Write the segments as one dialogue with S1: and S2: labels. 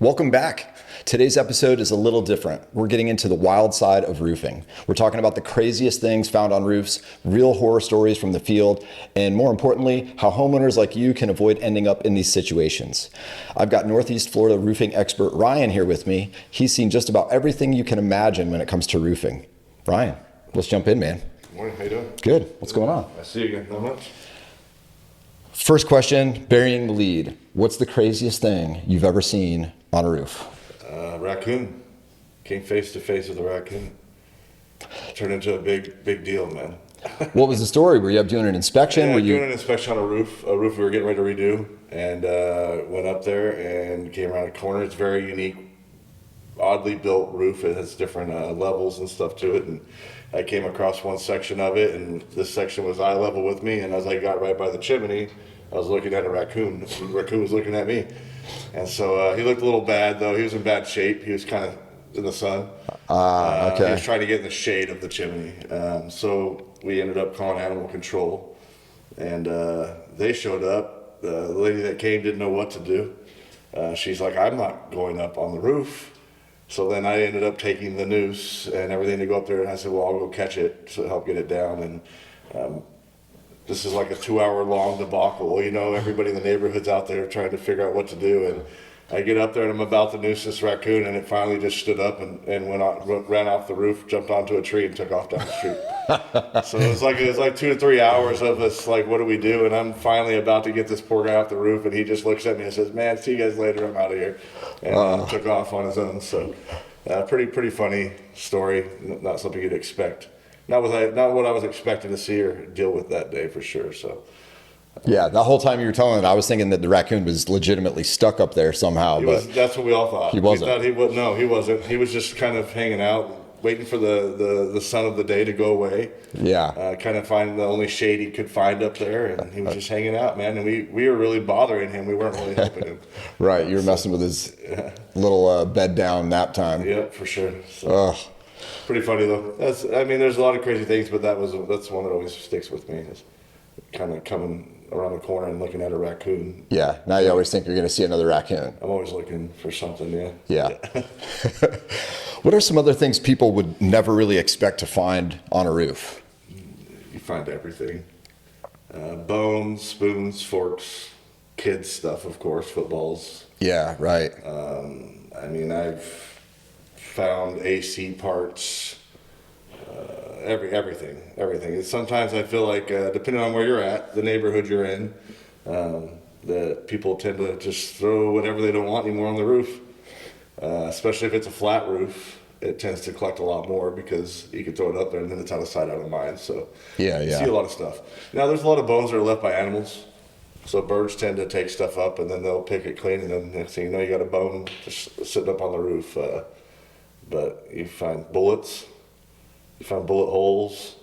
S1: Welcome back. Today's episode is a little different. We're getting into the wild side of roofing. We're talking about the craziest things found on roofs, real horror stories from the field, and more importantly, how homeowners like you can avoid ending up in these situations. I've got Northeast Florida roofing expert Ryan here with me. He's seen just about everything you can imagine when it comes to roofing. Ryan, let's jump in, man.
S2: Good morning, how you doing?
S1: Good. What's going on?
S2: I see you again. Not much.
S1: First question, burying the lead. What's the craziest thing you've ever seen on a roof?
S2: Raccoon. Came face to face with a raccoon. Turned into a big deal, man.
S1: What was the story? Were you up doing an inspection?
S2: Yeah, doing an inspection on a roof we were getting ready to redo, and went up there and came around a corner. It's a very unique, oddly built roof. It has different levels and stuff to it, and I came across one section of it, and this section was eye level with me, and as I got right by the chimney, I was looking at a raccoon. The raccoon was looking at me. And so he looked a little bad, though. He was in bad shape. He was kind of in the sun.
S1: Okay.
S2: He was trying to get in the shade of the chimney. So we ended up calling animal control. And they showed up. The lady that came didn't know what to do. She's like, I'm not going up on the roof. So then I ended up taking the noose and everything to go up there. And I said, well, I'll go catch it to help get it down. And this is like a 2-hour-long debacle. You know, everybody in the neighborhood's out there trying to figure out what to do. And I get up there and I'm about to noose this raccoon, and it finally just stood up and ran off the roof, jumped onto a tree, and took off down the street. So it was like 2 to 3 hours of this, like, what do we do? And I'm finally about to get this poor guy off the roof, and he just looks at me and says, man, see you guys later, I'm out of here. And took off on his own. So pretty funny story, not something you'd expect. Not what I was expecting to see or deal with that day, for sure. So,
S1: yeah, the whole time you were telling it, I was thinking that the raccoon was legitimately stuck up there somehow.
S2: That's what we all thought.
S1: He wasn't.
S2: We thought he was. No, he wasn't. He was just kind of hanging out, waiting for the sun of the day to go away.
S1: Yeah.
S2: Kind of finding the only shade he could find up there, and he was just hanging out, man. And we were really bothering him. We weren't really helping him.
S1: Right. You were messing with his little bed down nap time.
S2: Yeah, for sure. So. Pretty funny though. There's a lot of crazy things, but that's one that always sticks with me. Is kind of coming around the corner and looking at a raccoon.
S1: Yeah. Now you always think you're going to see another raccoon.
S2: I'm always looking for something. Yeah.
S1: Yeah. What are some other things people would never really expect to find on a roof?
S2: You find everything: bones, spoons, forks, kids stuff, of course, footballs.
S1: Yeah. Right.
S2: I've found AC parts, everything. Sometimes I feel like, depending on where you're at, the neighborhood you're in, that people tend to just throw whatever they don't want anymore on the roof. Especially if it's a flat roof, it tends to collect a lot more because you can throw it up there and then it's out of sight, out of mind. So
S1: yeah.
S2: You see a lot of stuff. Now there's a lot of bones that are left by animals. So birds tend to take stuff up and then they'll pick it clean, and then next thing you know, you got a bone just sitting up on the roof. But you find bullets, you find bullet holes,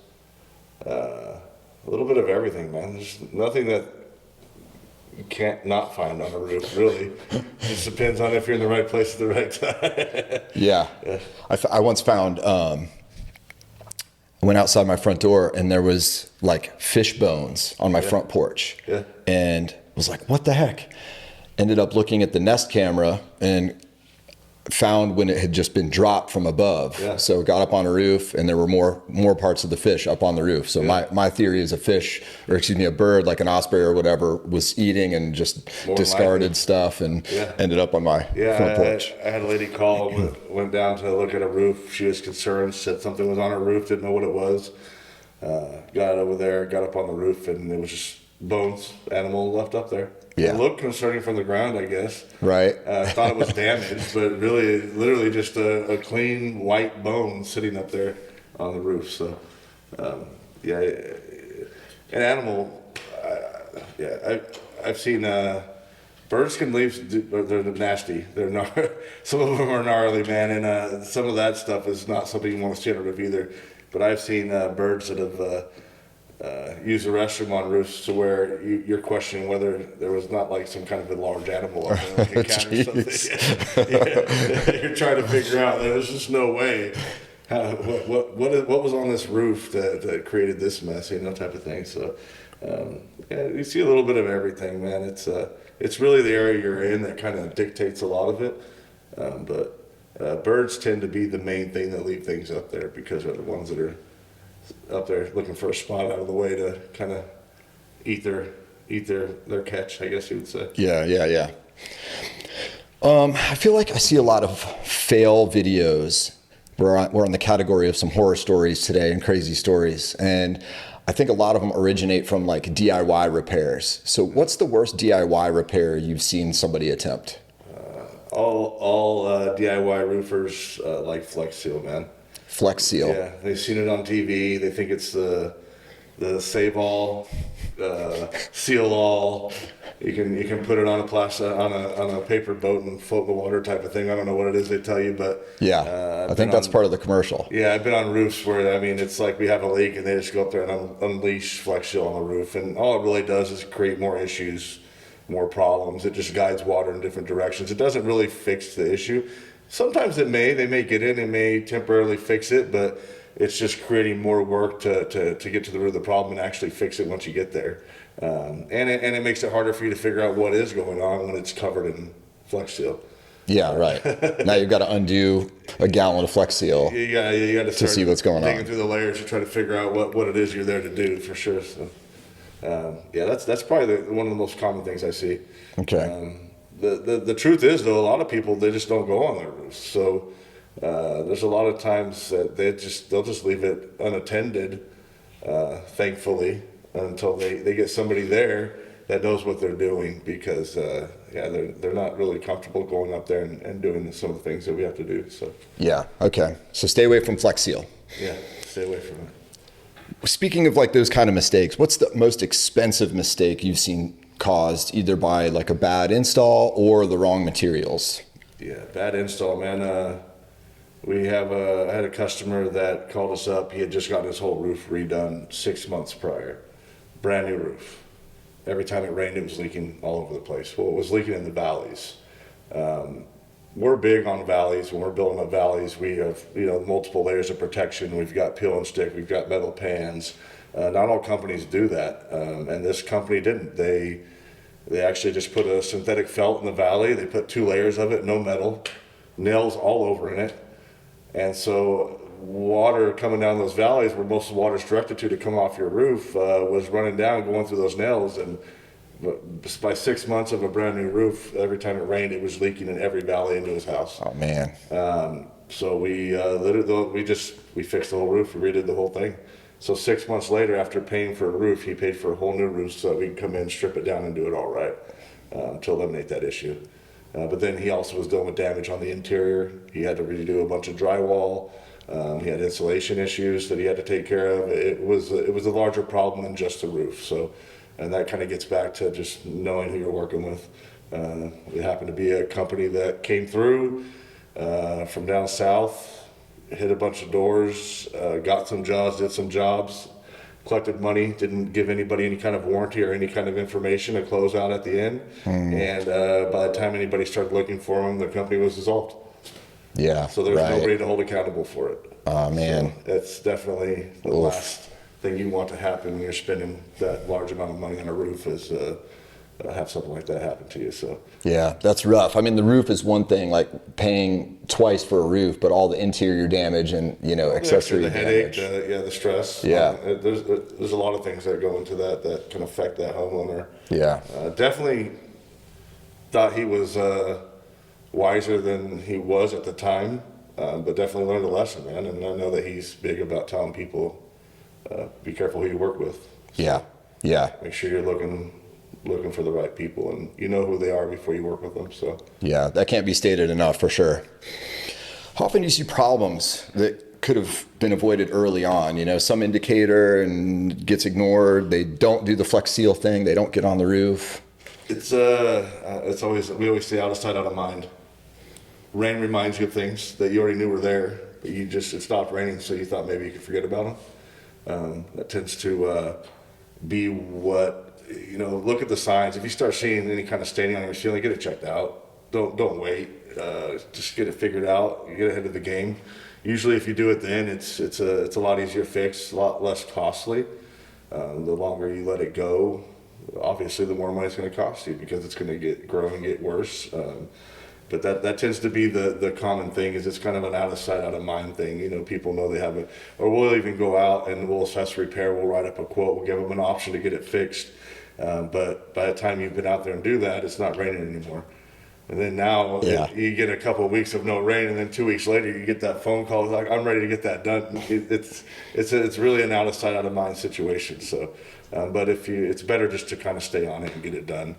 S2: a little bit of everything, man. There's nothing that you can't not find on a roof, really. It just depends on if you're in the right place at the right time.
S1: Yeah. I once found, I went outside my front door and there was like fish bones on my front porch.
S2: Yeah.
S1: And was like, what the heck? Ended up looking at the Nest camera and found when it had just been dropped from above.
S2: Yeah.
S1: So it got up on a roof and there were more parts of the fish up on the roof. So my theory is a bird, like an osprey or whatever, was eating and just discarded stuff and ended up on my front porch.
S2: I had a lady call, went down to look at a roof. She was concerned, said something was on her roof, didn't know what it was. Got over there, got up on the roof, and it was just bones, animal left up there.
S1: Yeah.
S2: It looked concerning from the ground, I guess.
S1: Right.
S2: Thought it was damaged, but really, literally just a clean white bone sitting up there on the roof. So, an animal. I've seen birds can leave. They're nasty. Some of them are gnarly, man, and some of that stuff is not something you want to see on a roof either. But I've seen birds that have. Use the restroom on roofs to where you're questioning whether there was not like some kind of a large animal up there, like a cat or something. You're trying to figure out there's just no way. What was on this roof that created this mess, type of thing. So you see a little bit of everything, man. It's really the area you're in that kind of dictates a lot of it. But birds tend to be the main thing that leave things up there because they're the ones that are up there looking for a spot out of the way to kind of eat their catch, I guess you would say.
S1: Yeah. I feel like I see a lot of fail videos. We're on the category of some horror stories today and crazy stories. And I think a lot of them originate from like DIY repairs. So what's the worst DIY repair you've seen somebody attempt?
S2: All DIY roofers like Flex Seal, man.
S1: Flex Seal.
S2: Yeah, they've seen it on TV. They think it's the save all, seal all. You can put it on a paper boat and float in the water type of thing. I don't know what it is they tell you, but
S1: yeah, I think that's part of the commercial.
S2: Yeah, I've been on roofs where it's like we have a leak and they just go up there and unleash Flex Seal on the roof, and all it really does is create more issues, more problems. It just guides water in different directions. It doesn't really fix the issue. Sometimes they may get in and may temporarily fix it, but it's just creating more work to get to the root of the problem and actually fix it once you get there. And it makes it harder for you to figure out what is going on when it's covered in Flex Seal.
S1: Yeah, right. Now you've got to undo a gallon of Flex Seal.
S2: You got to
S1: see what's going on.
S2: Digging through the layers to try to figure out what it is you're there to do, for sure. So, that's probably one of the most common things I see.
S1: Okay.
S2: The truth is, though, a lot of people, they just don't go on their roofs. So there's a lot of times that they'll just leave it unattended, thankfully, until they get somebody there that knows what they're doing, because they're not really comfortable going up there and doing some of the things that we have to do. So
S1: yeah, okay. So stay away from Flex Seal.
S2: Yeah, stay away from it.
S1: Speaking of like those kind of mistakes, what's the most expensive mistake you've seen caused either by like a bad install or the wrong materials?
S2: Yeah, bad install, man. I had a customer that called us up. He had just gotten his whole roof redone 6 months prior. Brand new roof. Every time it rained, it was leaking all over the place. Well, it was leaking in the valleys. We're big on valleys. When we're building up valleys, we have multiple layers of protection. We've got peel and stick. We've got metal pans. Not all companies do that, and this company didn't. They actually just put a synthetic felt in the valley. They put 2 layers of it, no metal, nails all over in it, and so water coming down those valleys where most of the water is directed to come off your roof was running down, going through those nails, and by 6 months of a brand new roof, every time it rained, it was leaking in every valley into his house.
S1: Oh man!
S2: So we fixed the whole roof, we redid the whole thing. So 6 months later, after paying for a roof, he paid for a whole new roof so that we can come in, strip it down, and do it all right to eliminate that issue. But then he also was dealing with damage on the interior. He had to redo a bunch of drywall. He had insulation issues that he had to take care of. It was a larger problem than just the roof. So, and that kind of gets back to just knowing who you're working with. It happened to be a company that came through from down south, hit a bunch of doors, got some jobs, did some jobs, collected money, didn't give anybody any kind of warranty or any kind of information to close out at the end. And by the time anybody started looking for them, the company was dissolved.
S1: Yeah.
S2: So there's nobody to hold accountable for it.
S1: Oh man.
S2: So that's definitely the last thing you want to happen when you're spending that large amount of money on a roof is have something like that happen to you. So
S1: yeah, that's rough. I mean, the roof is one thing, like paying twice for a roof, but all the interior damage and accessory
S2: the headache,
S1: damage.
S2: the stress.
S1: Yeah,
S2: there's a lot of things that go into that can affect that homeowner.
S1: Yeah,
S2: definitely thought he was wiser than he was at the time, but definitely learned a lesson, man. And I know that he's big about telling people, be careful who you work with. So
S1: yeah.
S2: Make sure you're looking for the right people, and you know who they are before you work with them. So
S1: yeah, that can't be stated enough, for sure. How often do you see problems that could have been avoided early on? Some indicator and gets ignored. They don't do the Flex Seal thing. They don't get on the roof.
S2: It's always, we always say, out of sight, out of mind. Rain reminds you of things that you already knew were there, but it stopped raining, so you thought maybe you could forget about them. That tends to be what. Look at the signs. If you start seeing any kind of staining on your ceiling, get it checked out. Don't wait. Just get it figured out. You get ahead of the game. Usually, if you do it then, it's a lot easier to fix, a lot less costly. The longer you let it go, obviously, the more money it's going to cost you because it's going to grow and get worse. But that tends to be the common thing, is it's kind of an out of sight, out of mind thing. You know, people know they have it, or we'll even go out and we'll assess repair. We'll write up a quote. We'll give them an option to get it fixed. But by the time you've been out there and do that, it's not raining anymore. And then now you get a couple of weeks of no rain, and then 2 weeks later you get that phone call like, I'm ready to get that done. It's really an out of sight, out of mind situation. So, but it's better just to kind of stay on it and get it done.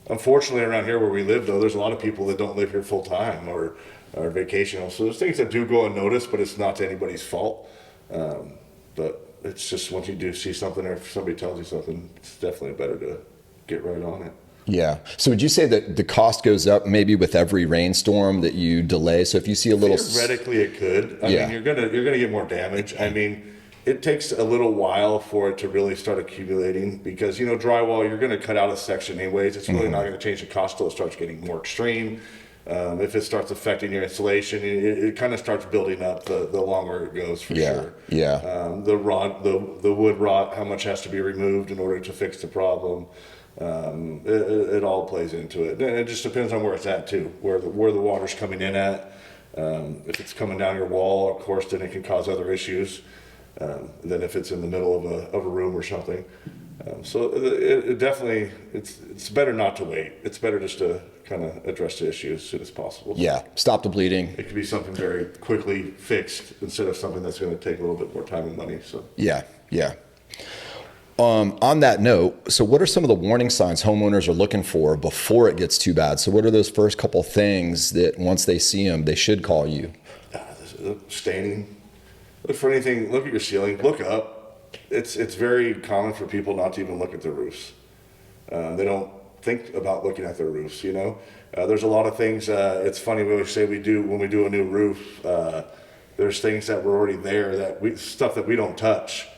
S2: Unfortunately, around here where we live, though, there's a lot of people that don't live here full time or vacational. So there's things that do go unnoticed, but it's not anybody's fault. But it's just once you do see something, or if somebody tells you something, it's definitely better to get right on it.
S1: Yeah. So would you say that the cost goes up maybe with every rainstorm that you delay? So if you see a little,
S2: theoretically it could. I mean, you're gonna get more damage. I mean, it takes a little while for it to really start accumulating, because drywall, you're gonna cut out a section anyways. It's really not gonna change the cost till it starts getting more extreme. If it starts affecting your insulation, it kind of starts building up the longer it goes, for sure.
S1: Yeah.
S2: The wood rot, how much has to be removed in order to fix the problem. It all plays into it, and it just depends on where it's at too, where the water's coming in at. If it's coming down your wall, of course, then it can cause other issues than if it's in the middle of a room or something. So it definitely, it's better not to wait. It's better just to kind of address the issue as soon as possible.
S1: Yeah, stop the bleeding.
S2: It could be something very quickly fixed instead of something that's going to take a little bit more time and money. So
S1: yeah. On that note, so what are some of the warning signs homeowners are looking for before it gets too bad? So what are those first couple things that once they see them, they should call you?
S2: Staining. Look for anything. Look at your ceiling. Look up. It's very common for people not to even look at their roofs. They don't think about looking at their roofs. There's a lot of things. It's funny, we always say when we do a new roof, there's things that were already there, stuff that we don't touch.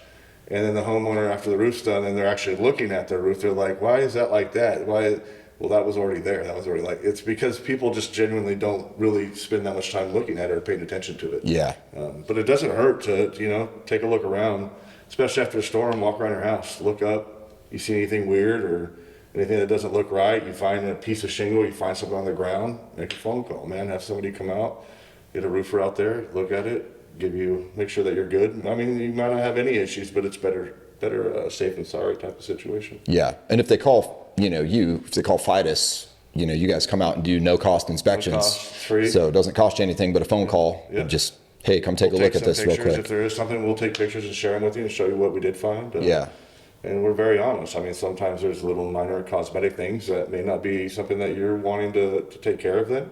S2: And then the homeowner, after the roof's done and they're actually looking at their roof, they're like, why is that like that? Why? Well, that was already there. That was already it's because people just genuinely don't really spend that much time looking at it or paying attention to it.
S1: Yeah.
S2: But it doesn't hurt to, take a look around, especially after a storm. Walk around your house, look up. You see anything weird or anything that doesn't look right, you find a piece of shingle, you find something on the ground, make a phone call, man. Have somebody come out, get a roofer out there, look at it, make sure that you're good. I mean, you might not have any issues, but it's better safe than sorry type of situation.
S1: Yeah. And if they call, if they call FIDUS, you guys come out and do no cost inspections.
S2: No cost, free.
S1: So it doesn't cost you anything but a phone call. Yeah. Just, hey, come take a look at this real quick.
S2: If there is something, we'll take pictures and share them with you and show you what we did find.
S1: Yeah.
S2: And we're very honest. I mean, sometimes there's little minor cosmetic things that may not be something that you're wanting to take care of then.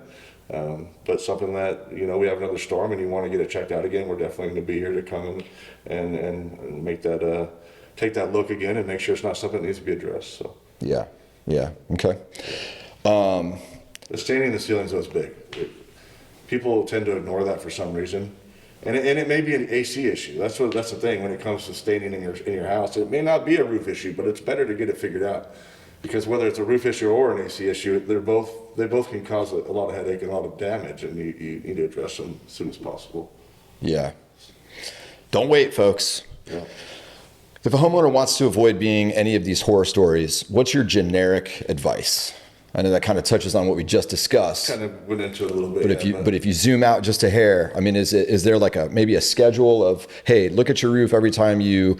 S2: But something that, we have another storm and you want to get it checked out again, we're definitely going to be here to come and make that, take that look again and make sure it's not something that needs to be addressed. So
S1: Yeah. Okay.
S2: The staining the ceilings was big. People tend to ignore that for some reason. And it may be an AC issue. That's the thing when it comes to staining in your house. It may not be a roof issue, but it's better to get it figured out, because whether it's a roof issue or an AC issue, they both can cause a lot of headache and a lot of damage, and you need to address them as soon as possible.
S1: Yeah. Don't wait, folks.
S2: Yeah.
S1: If a homeowner wants to avoid being any of these horror stories, what's your generic advice? I know that kind of touches on what we just discussed.
S2: Kind of went into it a little bit.
S1: But if you zoom out just a hair, I mean, is there like maybe a schedule of, hey, look at your roof every time you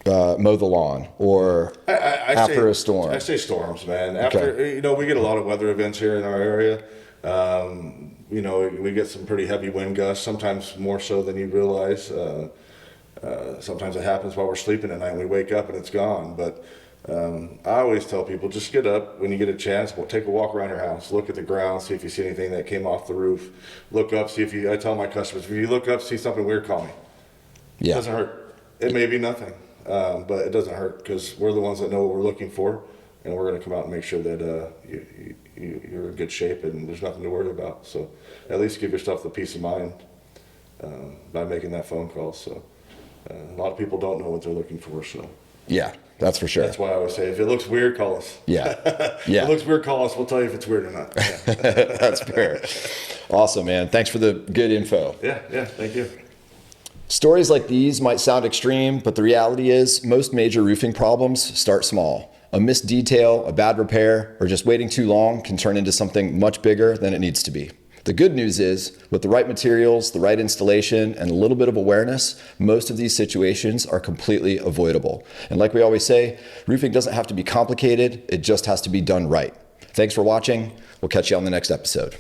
S1: mow the lawn, or after a storm?
S2: I say storms, man. After we get a lot of weather events here in our area. We get some pretty heavy wind gusts, sometimes more so than you realize. Sometimes it happens while we're sleeping at night and we wake up and it's gone. But I always tell people, just get up when you get a chance. Take a walk around your house, look at the ground, see if you see anything that came off the roof. Look up, I tell my customers, if you look up, see something weird, call me. Yeah. It doesn't hurt. It may be nothing, but it doesn't hurt, because we're the ones that know what we're looking for, and we're going to come out and make sure that you're in good shape and there's nothing to worry about. So at least give yourself the peace of mind by making that phone call. So a lot of people don't know what they're looking for. So
S1: yeah, that's for sure.
S2: That's why I always say, if it looks weird, call us.
S1: Yeah.
S2: If it looks weird, call us. We'll tell you if it's weird or not. Yeah.
S1: That's fair. Awesome, man. Thanks for the good info.
S2: Yeah. Thank you.
S1: Stories like these might sound extreme, but the reality is most major roofing problems start small. A missed detail, a bad repair, or just waiting too long can turn into something much bigger than it needs to be. The good news is, with the right materials, the right installation, and a little bit of awareness, most of these situations are completely avoidable. And like we always say, roofing doesn't have to be complicated, it just has to be done right. Thanks for watching. We'll catch you on the next episode.